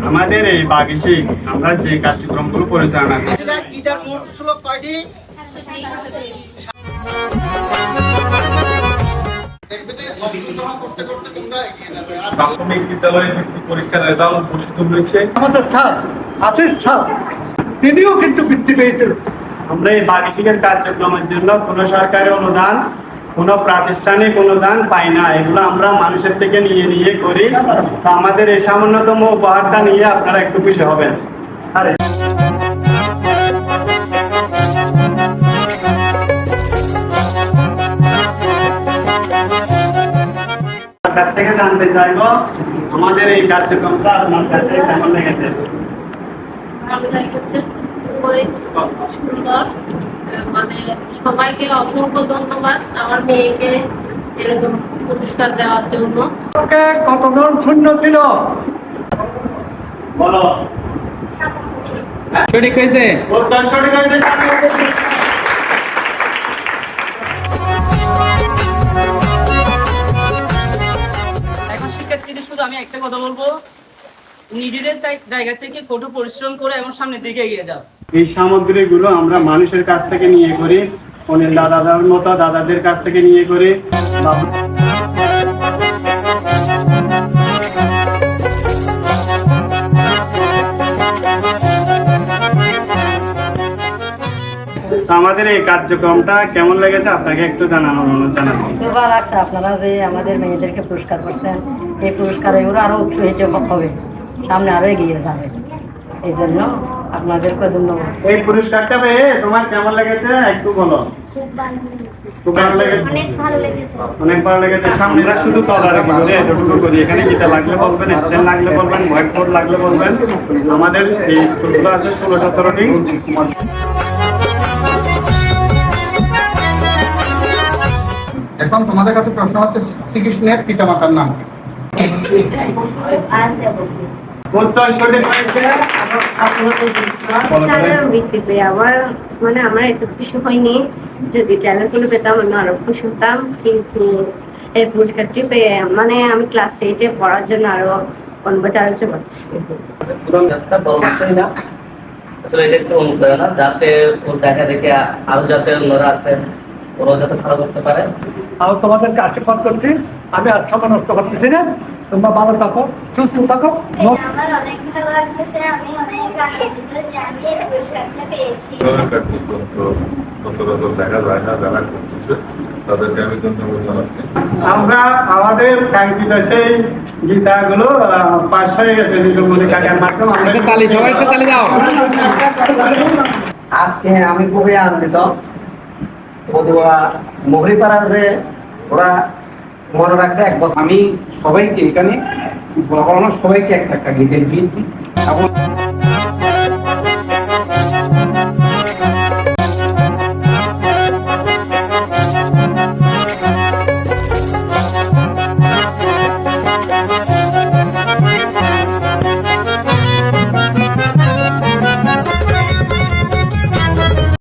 আমাদের এই বাগিশি আমরা যে কার্যক্রমগুলো পরিচালনা করি প্রাথমিক বিদ্যালয়ের ভিত্তিক পরীক্ষার রেজাল্ট ঘোষিত হয়েছে। আমাদের স্যার আশিস স্যার তিনিও কিন্তু বৃত্তি পেয়েছেন। আমরা এই বাগিশিকের কার্যক্রমের জন্য কোনো সরকারি অনুদান, কোনো প্রাতিষ্ঠানিক অনুদান পাই না। এগুলো আমরা মানুষের থেকে নিয়ে করি। তো আমাদের এই সামান্যতম উপহারটা নিয়ে আপনারা একটু খুশি হবেন। আরে কাছ থেকে জানতে চাইবো আমাদের এই কার্যক্রমটা আপনার কাছে কেমন লেগেছে? ভালো লেগেছে, করে সুন্দর। মানে সবাইকে অসংখ্য ধন্যবাদ আমার মেয়েকে এরকম পুরস্কার দেওয়ার জন্য। কতজন শূন্য ছিল বলো। সঠিক হয়েছে। উত্তর সঠিক হয়েছে। এখন শিক্ষার্থীদের শুধু আমি একটা কথা বলবো, নিজেদের জায়গা থেকে কঠোর পরিশ্রম করে এবং সামনের দিকে এগিয়ে যাও। এই সামগ্রীগুলো আমরা মানুষের কাছ থেকে নিয়ে করি, অনেক দাদাদের মতো দাদাদের কাছ থেকে নিয়ে করি। আমাদের এই কার্যক্রমটা কেমন লেগেছে আপনাকে একটু জানাচ্ছি। সুন্দর লাগছে আপনারা যে আমাদের মেয়েদেরকে পুরস্কার করছেন। এই পুরস্কার এগুলো আরো উৎসাহিত হবে, সামনে আরো এগিয়ে যাবে। এই জন্য আপনাদেরকে ধন্যবাদ। এই পুরস্কারটা পেয়ে তোমার কেমন লেগেছে একটু বলো। খুব ভালো লেগেছে। অনেক ভালো লেগেছে। সামনে শুধু তদারকি করে এতটুকু করি। এখানে গীতা লাগলে বলবেন, স্ট্যান্ড লাগলে বলবেন, হোয়াইট বোর্ড লাগলে বলবেন। আমাদের এই স্কুলগুলো আছে 16-17টি। এখন তোমাদের কাছে প্রশ্ন হচ্ছে, শ্রীকৃষ্ণের পিতামাতার নাম কি? উত্তর সঠিক হয়েছে। বৃত্তি পেয়ে আমার এত খুশি হয়নি। যদি ট্যালেন্টগুলো পেতাম আমি আরো খুশি হতাম, কিন্তু এই পুরস্কারটি পেয়ে আমি ক্লাস 8-এ পড়ার জন্য আরো অনুভূতি আলোচনা করছি। আসলে এটা একটু অনুপ্রেরণা, যাতে ওর দেখা দেখে আরো যাতে অন্যরা আছে ওরাও যাতে ভালো করতে পারে। আর তোমাদেরকে আশীর্বাদ করছি। আমি আর সময় নষ্ট করতেছি না। তোমরা ভালো থাকো, সুস্থ থাকো। আমার অনেক ভালো লাগতেছে। আমি অনেক আনন্দিত যে আমি এই পুরস্কারটা পেয়েছি। সচরাচর দেখা যায় না, যারা করতেছে তাদেরকে আমি ধন্যবাদ জানাচ্ছি। আমরা আমাদের কাঙ্ক্ষিত সেই গীতাগুলো পাস হয়ে গেছে নীলমণি কাকার মাধ্যমে। আজকে আমি খুবই আনন্দিত। ওরা মহরিপাড়া যে ওরা মনে রাখছে 1 বছর। আমি সবাইকে এখানে সবাইকে একটা গীতা দিয়েছি।